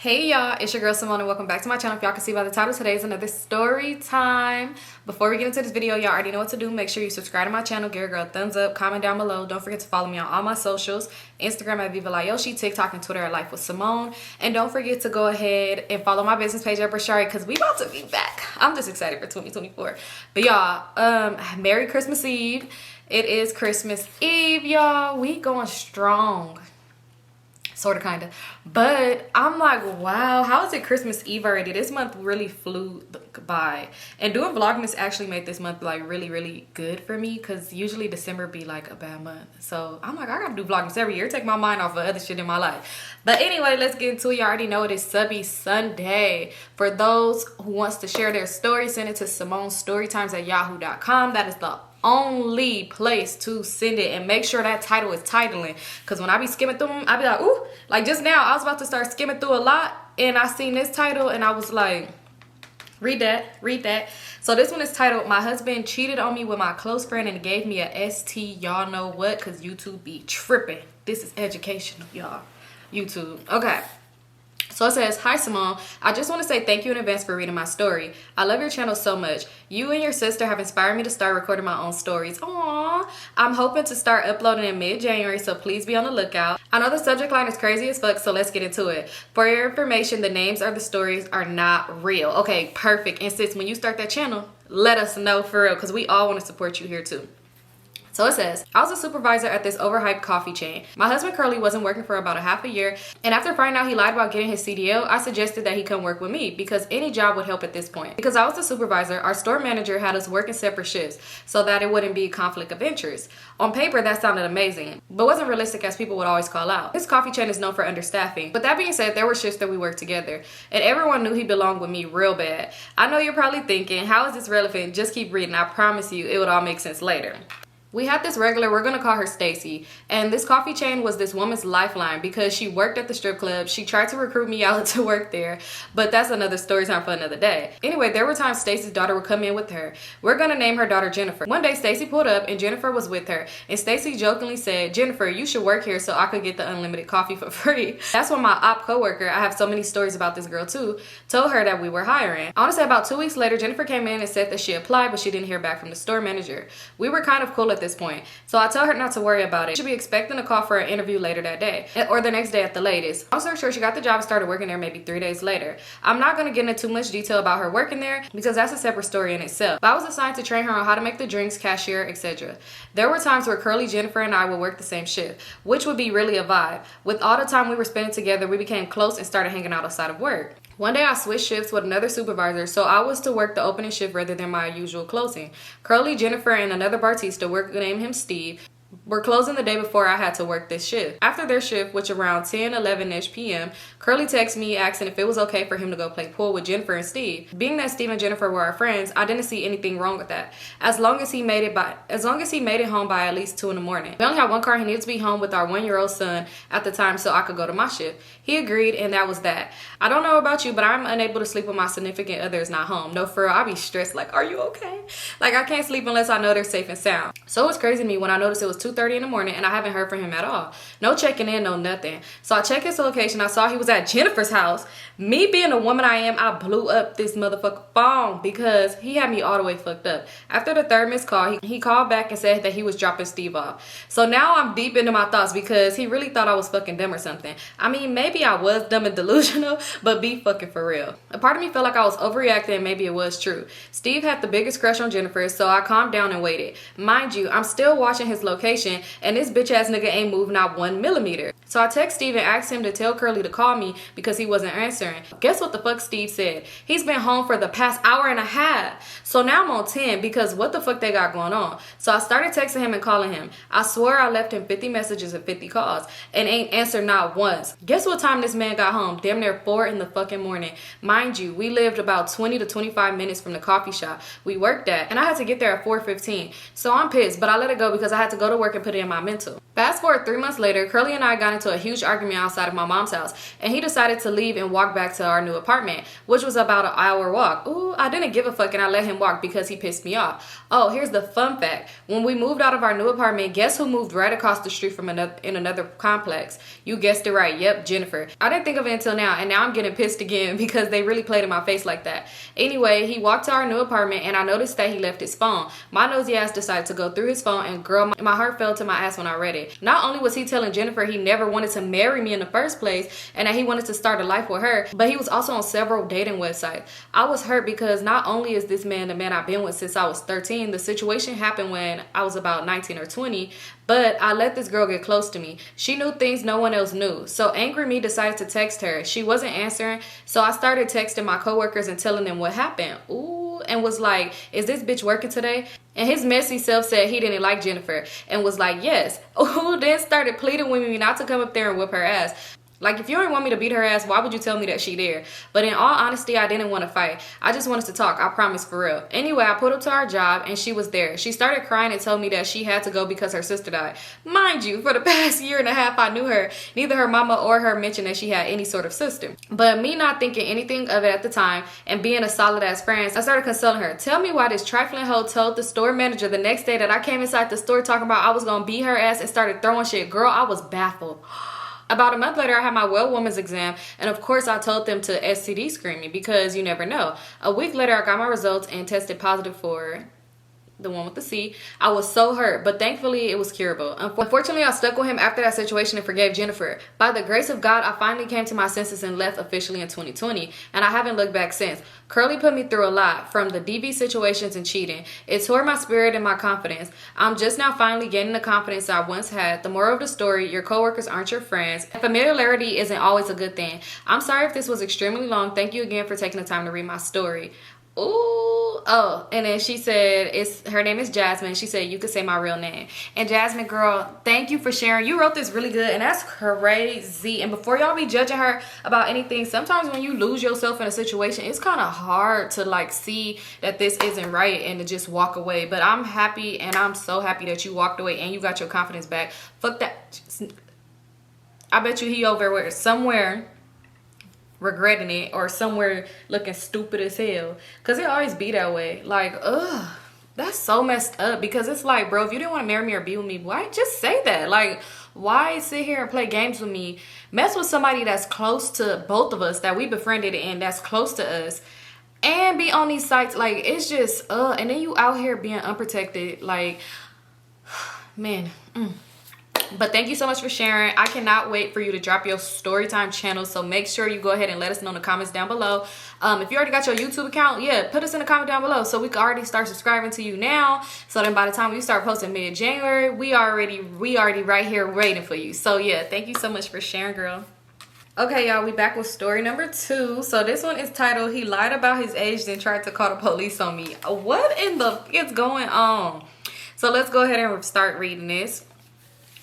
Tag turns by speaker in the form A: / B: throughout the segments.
A: Hey y'all, it's your girl Symone and welcome back to my channel. If y'all can see by the title, today is another story time. Before we get into this video, y'all already know what to do. Make sure you subscribe to my channel, give a girl a thumbs up, comment down below. Don't forget to follow me on all my socials, Instagram at Vivalayoshii, TikTok and Twitter at LifeWithSymone. And don't forget to go ahead and follow my business page at Brishari because we about to be back. I'm just excited for 2024. But y'all, Merry Christmas Eve. It is Christmas Eve, y'all. We going strong. Sort of, kind of. But I'm like, wow, how is it Christmas Eve already? This month really flew by. And doing Vlogmas actually made this month like really good for me because usually December be like a bad month. So I'm like, I gotta do Vlogmas every year. Take my mind off of other shit in my life. But anyway, let's get into it. You already know it is Subbie Sunday. For those who wants to share their story, send it to Symonestorytimes at yahoo.com. That is the only place to send it, and make sure that title is titling, because when I be skimming through them, I be like, ooh, like just now I was about to start skimming through a lot and I seen this title and I was like, read that. So this one is titled, My Husband Cheated on Me with My Close Friend and Gave Me a ST. Y'all know what, because YouTube be tripping. This is educational, y'all. YouTube. Okay. So it says, Hi Symone, I just want to say thank you in advance for reading my story. I love your channel so much. You and your sister have inspired me to start recording my own stories. Aww. I'm hoping to start uploading in mid-January, so please be on the lookout. I know the subject line is crazy as fuck, so let's get into it. For your information, the names of the stories are not real. Okay, perfect. And sis, when you start that channel, let us know for real, because we all want to support you here too. So it says, I was a supervisor at this overhyped coffee chain. My husband Curly wasn't working for about a half a year, and after finding out he lied about getting his CDL, I suggested that he come work with me because any job would help at this point. Because I was the supervisor, our store manager had us working separate shifts so that it wouldn't be a conflict of interest. On paper, that sounded amazing, but wasn't realistic as people would always call out. This coffee chain is known for understaffing. But that being said, there were shifts that we worked together, and everyone knew he belonged with me real bad. I know you're probably thinking, how is this relevant? Just keep reading. I promise you, it would all make sense later. We had this regular, we're gonna call her Stacy, and this coffee chain was this woman's lifeline because she worked at the strip club. She tried to recruit me out to work there, but that's another story time for another day. Anyway, there were times Stacy's daughter would come in with her. We're gonna name her daughter Jennifer. One day Stacy pulled up and Jennifer was with her, and Stacy jokingly said, Jennifer, you should work here so I could get the unlimited coffee for free. That's when my op coworker, I have so many stories about this girl too, told her that we were hiring. I wanna say about 2 weeks later, Jennifer came in and said that she applied, but she didn't hear back from the store manager. We were kind of cool at this point, so I told her not to worry about it. She should be expecting a call for an interview later that day, or the next day at the latest. I'm so sure she got the job and started working there maybe 3 days later. I'm not going to get into too much detail about her working there because that's a separate story in itself. But I was assigned to train her on how to make the drinks, cashier, etc. There were times where Curly, Jennifer, and I would work the same shift, which would be really a vibe. With all the time we were spending together, we became close and started hanging out outside of work. One day I switched shifts with another supervisor, so I was to work the opening shift rather than my usual closing. Curly, Jennifer, and another bartista, we're gonna name him Steve, were closing the day before I had to work this shift. After their shift, which around 10-11ish p.m., Curly texted me asking if it was okay for him to go play pool with Jennifer and Steve. Being that Steve and Jennifer were our friends, I didn't see anything wrong with that. As long as he made it home by at least 2 in the morning. We only had one car. He needed to be home with our 1-year-old son at the time so I could go to my shift. He agreed, and that was that. I don't know about you, but I'm unable to sleep when my significant other is not home. No, for real, I be stressed like, are you okay? Like, I can't sleep unless I know they're safe and sound. So it was crazy to me when I noticed it was 2:30 in the morning and I haven't heard from him at all. No checking in, no nothing. So I checked his location. I saw he was at Jennifer's house. Me being the woman I am, I blew up this motherfucker phone because he had me all the way fucked up. After the third missed call, he called back and said that he was dropping Steve off. So now I'm deep into my thoughts because he really thought I was fucking dumb or something. I mean, maybe I was dumb and delusional, but be fucking for real. A part of me felt like I was overreacting and maybe it was true. Steve had the biggest crush on Jennifer, so I calmed down and waited. Mind you, I'm still watching his location and this bitch ass nigga ain't moved not 1 millimeter. So I text Steve and asked him to tell Curly to call me because he wasn't answering. Guess what the fuck Steve said? He's been home for the past hour and a half. So now I'm on 10 because what the fuck they got going on? So I started texting him and calling him. I swear I left him 50 messages and 50 calls and ain't answered not once. Guess what time this man got home? Damn near 4 in the fucking morning. Mind you, we lived about 20 to 25 minutes from the coffee shop we worked at, and I had to get there at 4:15. So I'm pissed, but I let it go because I had to go to work and put it in my mental. Fast forward 3 months later, Curly and I got into a huge argument outside of my mom's house, and he decided to leave and walk back to our new apartment, which was about an hour walk. Ooh, I didn't give a fuck and I let him walk because he pissed me off. Oh, here's the fun fact. When we moved out of our new apartment, guess who moved right across the street from another complex? You guessed it right. Yep, Jennifer. I didn't think of it until now, and now I'm getting pissed again because they really played in my face like that. Anyway, he walked to our new apartment and I noticed that he left his phone. My nosy ass decided to go through his phone, and girl, my heart fell to my ass when I read it. Not only was he telling Jennifer he never wanted to marry me in the first place and that he wanted to start a life with her, but he was also on several dating websites. I was hurt because not only is this man the man I've been with since I was 13, the situation happened when I was about 19 or 20, but I let this girl get close to me. She knew things no one else knew. So angry me decided to text her. She wasn't answering, so I started texting my coworkers and telling them what happened. Ooh, and was like, is this bitch working today? And his messy self said he didn't like Jennifer and was like, yes. Ooh, then started pleading with me not to come up there and whip her ass. Like, if you don't want me to beat her ass, why would you tell me that she there? But in all honesty, I didn't want to fight. I just wanted to talk. I promise, for real. Anyway, I pulled up to our job and she was there. She started crying and told me that she had to go because her sister died. Mind you, for the past year and a half I knew her, neither her mama or her mentioned that she had any sort of sister. But me not thinking anything of it at the time and being a solid ass friend, I started consoling her. Tell me why this trifling hoe told the store manager the next day that I came inside the store talking about I was gonna beat her ass and started throwing shit. Girl, I was baffled. About a month later, I had my well woman's exam, and of course I told them to STD screen me because you never know. A week later, I got my results and tested positive for the one with the C. I was so hurt, but thankfully it was curable. Unfortunately, I stuck with him after that situation and forgave Jennifer. By the grace of God, I finally came to my senses and left officially in 2020, and I haven't looked back since. Curly put me through a lot, from the DV situations and cheating. It tore my spirit and my confidence. I'm just now finally gaining the confidence I once had. The moral of the story, your coworkers aren't your friends. Familiarity isn't always a good thing. I'm sorry if this was extremely long. Thank you again for taking the time to read my story. Ooh, oh, and then she said, her name is Jasmine. She said, you could say my real name. And Jasmine, girl, thank you for sharing. You wrote this really good, and that's crazy. And before y'all be judging her about anything, sometimes when you lose yourself in a situation, it's kind of hard to like see that this isn't right and to just walk away. But I'm happy, and I'm so happy that you walked away and you got your confidence back. Fuck that. I bet you he over where somewhere regretting it, or somewhere looking stupid as hell, because it always be that way. Like, ugh, that's so messed up. Because it's like, bro, if you didn't want to marry me or be with me, why just say that? Like, why sit here and play games with me, mess with somebody that's close to both of us, that we befriended and that's close to us, and be on these sites? Like, it's just and then you out here being unprotected. Like, man. But thank you so much for sharing. I cannot wait for you to drop your Storytime channel, so make sure you go ahead and let us know in the comments down below. If you already got your YouTube account, yeah, put us in the comment down below so we can already start subscribing to you now, so then by the time we start posting mid-January, we already right here waiting for you. So yeah, thank you so much for sharing, girl. Okay, y'all, we back with story number 2. So this one is titled, He Lied About His Age Then Tried to Call the Police on Me. What in the is going on? So let's go ahead and start reading this.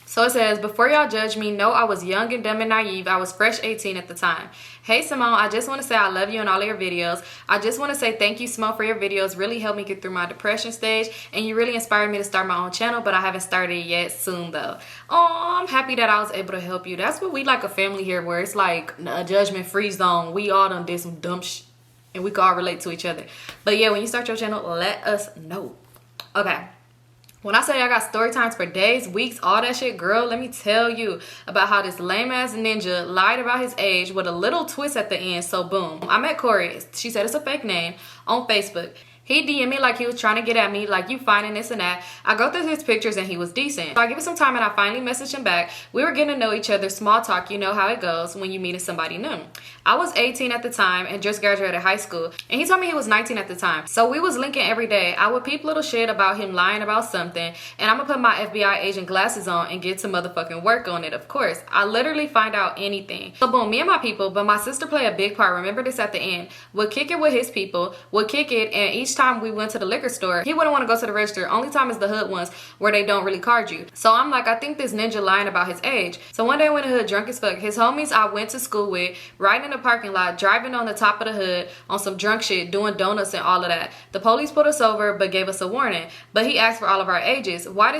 A: So it says, before y'all judge me, know I was young and dumb and naive. I was fresh 18 at the time. Hey, Symone, I just want to say I love you and all of your videos. I just want to say thank you, Symone, for your videos. Really helped me get through my depression stage, and you really inspired me to start my own channel, but I haven't started it yet. Soon, though. Oh, I'm happy that I was able to help you. That's what we like, a family here, where it's like a judgment-free zone. We all done did some dumb shit, and we can all relate to each other. But yeah, when you start your channel, let us know. Okay. When I say I got story times for days, weeks, all that shit, girl, let me tell you about how this lame-ass ninja lied about his age with a little twist at the end, so boom. I met Corey, she said it's a fake name, on Facebook. He DM'd me like he was trying to get at me, like, you fine and this and that. I go through his pictures and he was decent. So I give it some time and I finally messaged him back. We were getting to know each other, small talk, you know how it goes when you meet somebody new. I was 18 at the time and just graduated high school. And he told me he was 19 at the time. So we was linking every day. I would peep little shit about him lying about something. And I'm gonna put my FBI agent glasses on and get some motherfucking work on it, of course. I literally find out anything. So boom, me and my people, but my sister played a big part. Remember this at the end. Would kick it with his people, would kick it, and each time we went to the liquor store, he wouldn't want to go to the register. Only time is the hood ones where they don't really card you. So I'm like, I think this ninja lying about his age. So one day when the hood drunk as fuck, his homies I went to school with, riding in the parking lot, driving on the top of the hood on some drunk shit, doing donuts and all of that. The police pulled us over but gave us a warning. But he asked for all of our ages. Why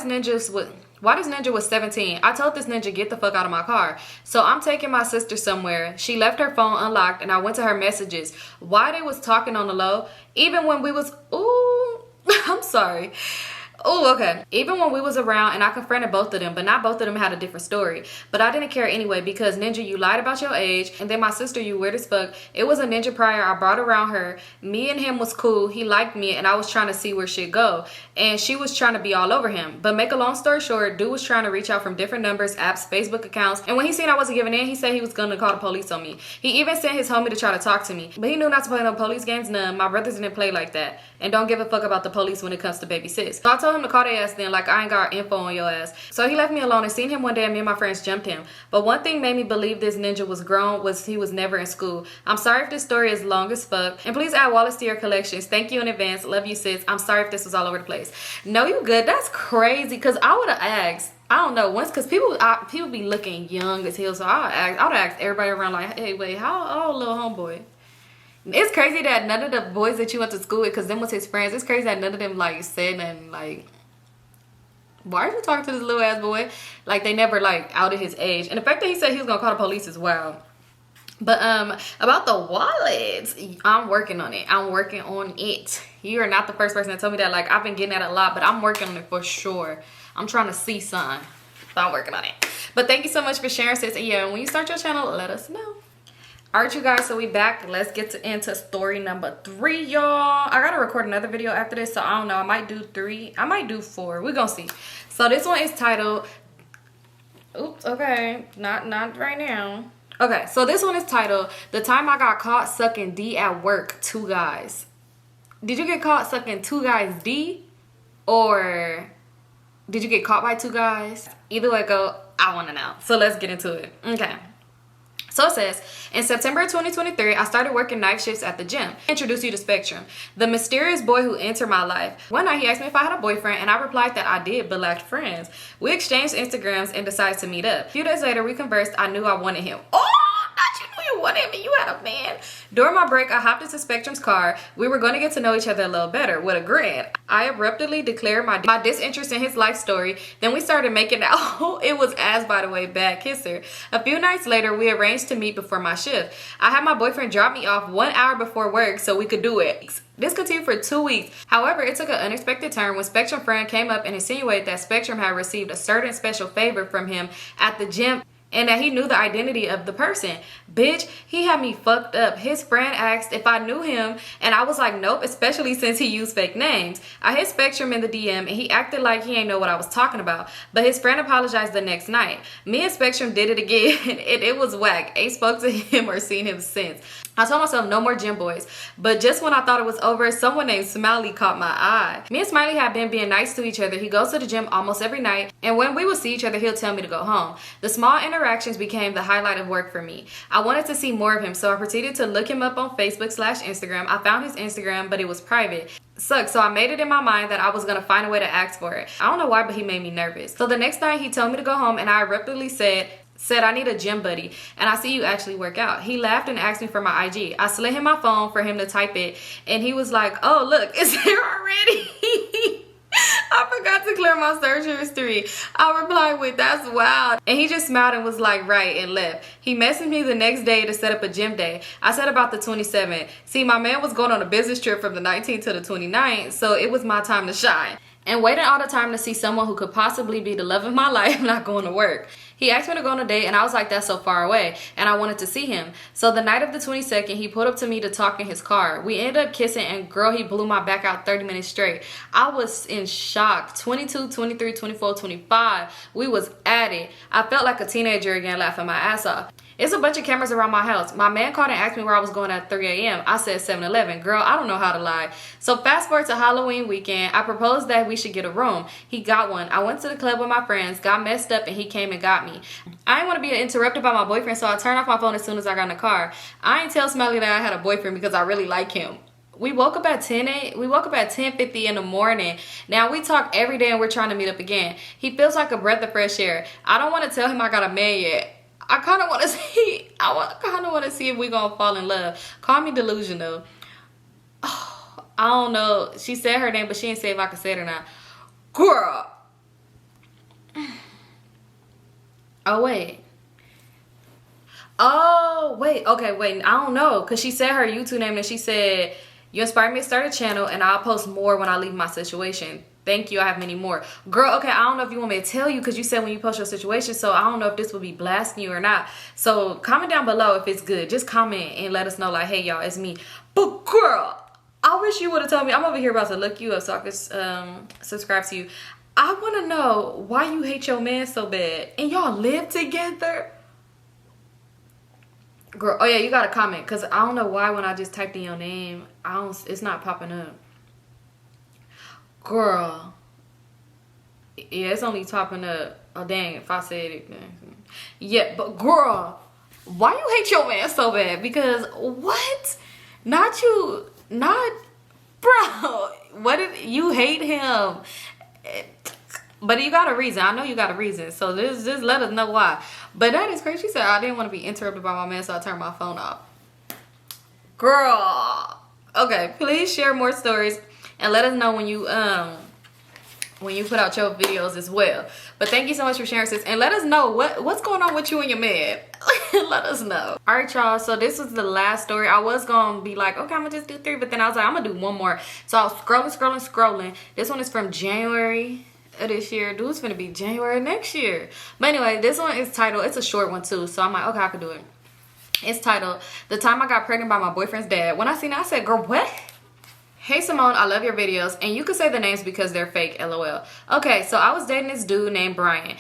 A: Why this ninja was 17? I told this ninja, get the fuck out of my car. So I'm taking my sister somewhere. She left her phone unlocked and I went to her messages. Why they was talking on the low? Even when we was, ooh, I'm sorry. Oh, okay. Even when we was around and I confronted both of them, but not both of them had a different story. But I didn't care anyway because ninja, you lied about your age. And then my sister, you weird as fuck. It was a ninja prior. I brought around her. Me and him was cool. He liked me and I was trying to see where shit go. And she was trying to be all over him. But make a long story short, dude was trying to reach out from different numbers, apps, Facebook accounts. And when he seen I wasn't giving in, he said he was gonna call the police on me. He even sent his homie to try to talk to me. But he knew not to play no police games, none. My brothers didn't play like that. And don't give a fuck about the police when it comes to baby sis. So I told him to call their ass then, like I ain't got info on your ass. So he left me alone and seen him one day and me and my friends jumped him. But one thing made me believe this ninja was grown was he was never in school. I'm sorry if this story is long as fuck. And please add Wallace to your collections. Thank you in advance. Love you, sis. I'm sorry if this was all over the place. No, you good. That's crazy. Cause I would have asked. I don't know, once, cause people be looking young as hell. So I would have asked everybody around like, hey, wait, how old little homeboy? It's crazy that none of the boys that you went to school with, cause them was his friends. It's crazy that none of them like said nothing like, why are you talking to this little ass boy? Like they never like outed his age. And the fact that he said he was gonna call the police is wild. But about the wallets, I'm working on it. I'm working on it. You are not the first person that told me that. Like I've been getting that a lot, but I'm working on it for sure. I'm trying to see something. So I'm working on it. But thank you so much for sharing, sis. And yeah, when you start your channel, let us know. All right, you guys, so we back. Let's get into story number 3, y'all. I gotta record another video after this, so I don't know. I might do 3. I might do 4. We're gonna see. So this one is titled, oops, okay, not right now. Okay, so this one is titled, The Time I Got Caught Sucking D at Work, 2 Guys. Did you get caught sucking 2 guys D? Or did you get caught by 2 guys? Either way go, I wanna know. So let's get into it. Okay. So it says, in September 2023, I started working night shifts at the gym. Introduce you to Spectrum, the mysterious boy who entered my life. One night he asked me if I had a boyfriend and I replied that I did but lacked friends. We exchanged Instagrams and decided to meet up. A few days later we conversed. I knew I wanted him. Oh! You knew you wanted me. You had a man. During my break, I hopped into Spectrum's car. We were going to get to know each other a little better. With a grin, I abruptly declared my disinterest in his life story. Then we started making out. It was ass, by the way, bad kisser. A few nights later, we arranged to meet before my shift. I had my boyfriend drop me off 1 hour before work so we could do it. This continued for 2 weeks. However, it took an unexpected turn when Spectrum friend came up and insinuated that Spectrum had received a certain special favor from him at the gym and that he knew the identity of the person. Bitch, he had me fucked up. His friend asked if I knew him, and I was like, nope, especially since he used fake names. I hit Spectrum in the DM, and he acted like he ain't know what I was talking about, but his friend apologized the next night. Me and Spectrum did it again, and it was whack. Ain't spoke to him or seen him since. I told myself no more gym boys, but just when I thought it was over, someone named Smiley caught my eye. Me and Smiley have been being nice to each other. He goes to the gym almost every night, and when we will see each other, he'll tell me to go home. The small interactions became the highlight of work for me. I wanted to see more of him, so I proceeded to look him up on Facebook/Instagram. I found his Instagram, but it was private. Sucks, so I made it in my mind that I was gonna find a way to ask for it. I don't know why, but he made me nervous. So the next night, he told me to go home, and I abruptly said I need a gym buddy, and I see you actually work out. He laughed and asked me for my IG. I slid him my phone for him to type it, and he was like, oh, look, it's here already. I forgot to clear my search history. I replied with, that's wild. And he just smiled and was like, right, and left. He messaged me the next day to set up a gym day. I said about the 27th. See, my man was going on a business trip from the 19th to the 29th, so it was my time to shine. And waiting all the time to see someone who could possibly be the love of my life not going to work. He asked me to go on a date, and I was like, that's so far away, and I wanted to see him. So the night of the 22nd, he pulled up to me to talk in his car. We ended up kissing, and girl, he blew my back out 30 minutes straight. I was in shock. 22, 23, 24, 25. We was at it. I felt like a teenager again, laughing my ass off. It's a bunch of cameras around my house. My man called and asked me where I was going at 3 a.m. I said 7-Eleven. Girl, I don't know how to lie. So fast forward to Halloween weekend. I proposed that we should get a room. He got one. I went to the club with my friends, got messed up, and he came and got me. I didn't want to be interrupted by my boyfriend, so I turned off my phone as soon as I got in the car. I ain't tell Smiley that I had a boyfriend because I really like him. We woke up at 10:50 in the morning. Now we talk every day and we're trying to meet up again. He feels like a breath of fresh air. I don't want to tell him I got a man yet. I kind of want to see if we gonna fall in love. Call me delusional. Oh, I don't know. She said her name, but she didn't say if I could say it or not. Girl. Oh, wait. Oh, wait. Okay, wait. I don't know. Because she said her YouTube name and she said, you inspired me to start a channel and I'll post more when I leave my situation. Thank you. I have many more. Girl, okay, I don't know if you want me to tell you because you said when you post your situation, so I don't know if this would be blasting you or not. So comment down below if it's good. Just comment and let us know like, hey, y'all, it's me. But girl, I wish you would have told me. I'm over here about to look you up so I could subscribe to you. I want to know why you hate your man so bad. And y'all live together? Girl, oh yeah, you got to comment because I don't know why when I just typed in your name, it's not popping up. Girl. Yeah, it's only popping up. Oh, dang, if I said it. Yeah, but girl, why you hate your man so bad? Because what? Not you. Not, bro. What did you hate him? But you got a reason. I know you got a reason. So just let us know why. But that is crazy. She said, I didn't want to be interrupted by my man, so I turned my phone off. Girl. Okay, please share more stories. And let us know when you put out your videos as well. But thank you so much for sharing, sis. And let us know what's going on with you and your man. Let us know. All right, y'all. So this was the last story. I was going to be like, okay, I'm going to just do 3. But then I was like, I'm going to do 1 more. So I was scrolling. This one is from January of this year. Dude, it's going to be January next year. But anyway, this one is titled, it's a short one too. So I'm like, okay, I can do it. It's titled, The Time I Got Pregnant by My Boyfriend's Dad. When I seen it, I said, girl, what? Hey Simone, I love your videos, and you can say the names because they're fake, lol. Okay, so I was dating this dude named Brian,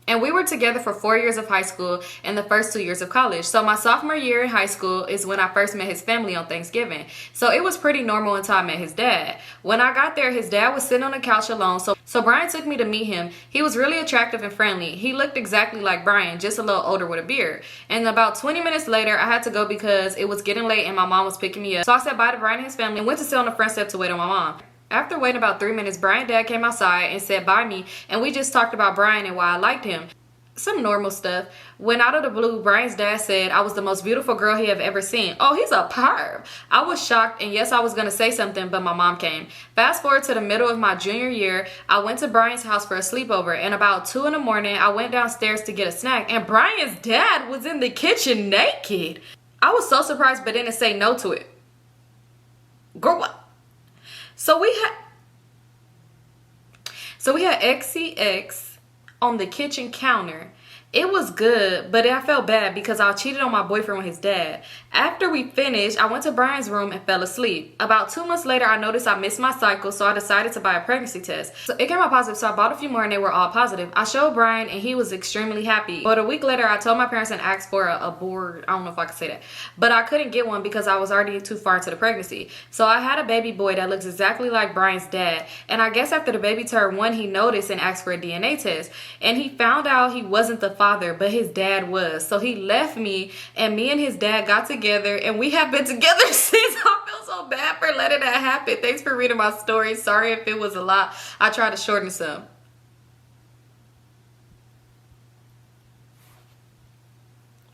A: and we were together for 4 years of high school and the first 2 years of college. So my sophomore year in high school is when I first met his family on Thanksgiving. So it was pretty normal until I met his dad. When I got there, his dad was sitting on the couch alone, so Brian took me to meet him. He was really attractive and friendly. He looked exactly like Brian, just a little older with a beard. And about 20 minutes later, I had to go because it was getting late and my mom was picking me up. So I said bye to Brian and his family and went to sit on the front step to wait on my mom. After waiting about 3 minutes, Brian's dad came outside and said bye me, and we just talked about Brian and why I liked him. Some normal stuff. When out of the blue, Brian's dad said I was the most beautiful girl he have ever seen. Oh, he's a perv. I was shocked, and yes, I was going to say something, but my mom came. Fast forward to the middle of my junior year, I went to Brian's house for a sleepover, and about 2 in the morning, I went downstairs to get a snack, and Brian's dad was in the kitchen naked. I was so surprised, but didn't say no to it. Girl, what? So we had XCX on the kitchen counter. It was good, but I felt bad because I cheated on my boyfriend with his dad. After we finished, I went to Brian's room and fell asleep. About 2 months later, I noticed I missed my cycle, so I decided to buy a pregnancy test. So it came out positive, so I bought a few more and they were all positive. I showed Brian and he was extremely happy. But a week later, I told my parents and asked for a board. I don't know if I could say that. But I couldn't get one because I was already too far into the pregnancy. So I had a baby boy that looks exactly like Brian's dad. And I guess after the baby turned 1, he noticed and asked for a DNA test. And he found out he wasn't the father, but his dad was. So he left me, and me and his dad got together, and we have been together since. I feel so bad for letting that happen. Thanks for reading my story. Sorry if it was a lot. I tried to shorten some.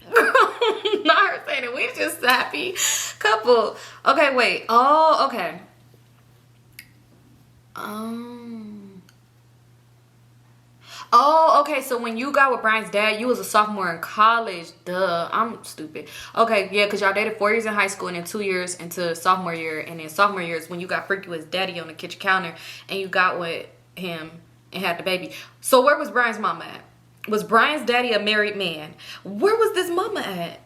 A: Not her saying it. We just happy couple. Okay, wait. Oh, okay. Oh, okay, so when you got with Brian's dad, you was a sophomore in college. Duh, I'm stupid. Okay, yeah, because y'all dated 4 years in high school and then 2 years into sophomore year. And then sophomore year is when you got freaky with his daddy on the kitchen counter and you got with him and had the baby. So where was Brian's mama at? Was Brian's daddy a married man? Where was this mama at?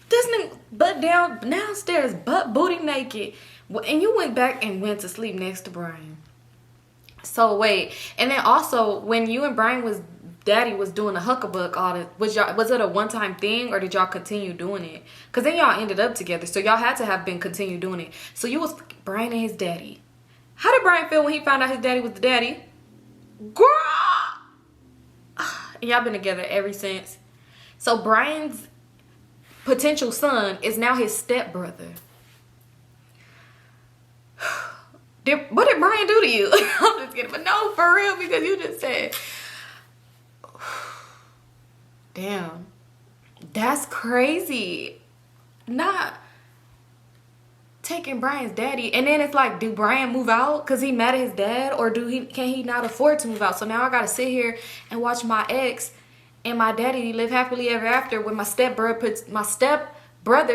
A: This nigga butt downstairs, butt booty naked. And you went back and went to sleep next to Brian. So wait, and then also when you and Brian was daddy was doing the huckabuck, all that, was it a one-time thing or did y'all continue doing it? Because then y'all ended up together, so y'all had to have been continue doing it. So you was Brian and his daddy. How did Brian feel when he found out his daddy was the daddy? Girl! And y'all been together ever since. So Brian's potential son is now his stepbrother. What did Brian do to you? I'm just kidding. But no, for real, because you just said. Damn. That's crazy. Nah. taking Brian's daddy. And then it's like, do Brian move out because he mad at his dad, or can he not afford to move out? So now I gotta sit here and watch my ex and my daddy live happily ever after with my stepbrother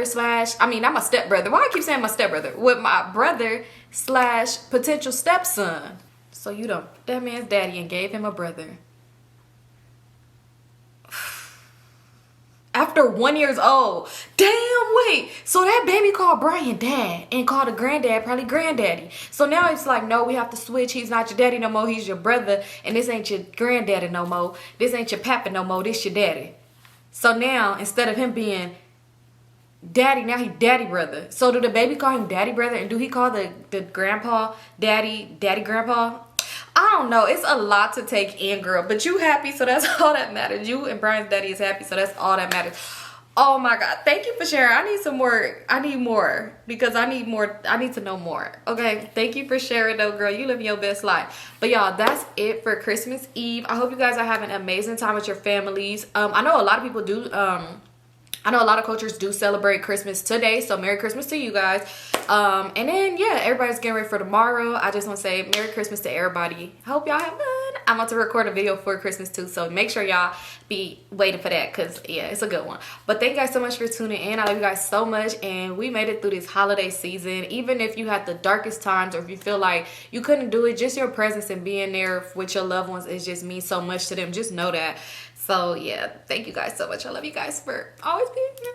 A: slash, I mean, not my stepbrother. Why I keep saying my stepbrother? With my brother slash potential stepson. So you done that man's daddy and gave him a brother. After 1 year old. Damn, wait. So that baby called Brian dad and called a granddad probably granddaddy. So now it's like, no, we have to switch. He's not your daddy no more. He's your brother. And this ain't your granddaddy no more. This ain't your papa no more. This your daddy. So now, instead of him being daddy, now he daddy brother. So do the baby call him daddy brother? And do he call the grandpa daddy grandpa? I don't know. It's a lot to take in, girl. But you happy, so that's all that matters. You and Brian's daddy is happy, so that's all that matters. Oh my God. Thank you for sharing. I need some more. I need more. Because I need more. I need to know more. Okay. Thank you for sharing though, girl. You living your best life. But y'all, that's it for Christmas Eve. I hope you guys are having an amazing time with your families. I know a lot of people do. I know a lot of cultures do celebrate Christmas today, so Merry Christmas to you guys. And then, yeah, everybody's getting ready for tomorrow. I just want to say Merry Christmas to everybody. I hope y'all have fun. I'm about to record a video for Christmas too, so make sure y'all be waiting for that because, yeah, it's a good one. But thank you guys so much for tuning in. I love you guys so much, and we made it through this holiday season. Even if you had the darkest times or if you feel like you couldn't do it, just your presence and being there with your loved ones is just means so much to them. Just know that. So yeah, thank you guys so much. I love you guys for always being here.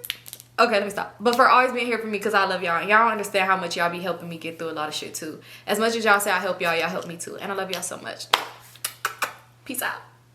A: Okay, let me stop. But for always being here for me, because I love y'all. Y'all don't understand how much y'all be helping me get through a lot of shit too. As much as y'all say I help y'all, y'all help me too. And I love y'all so much. Peace out.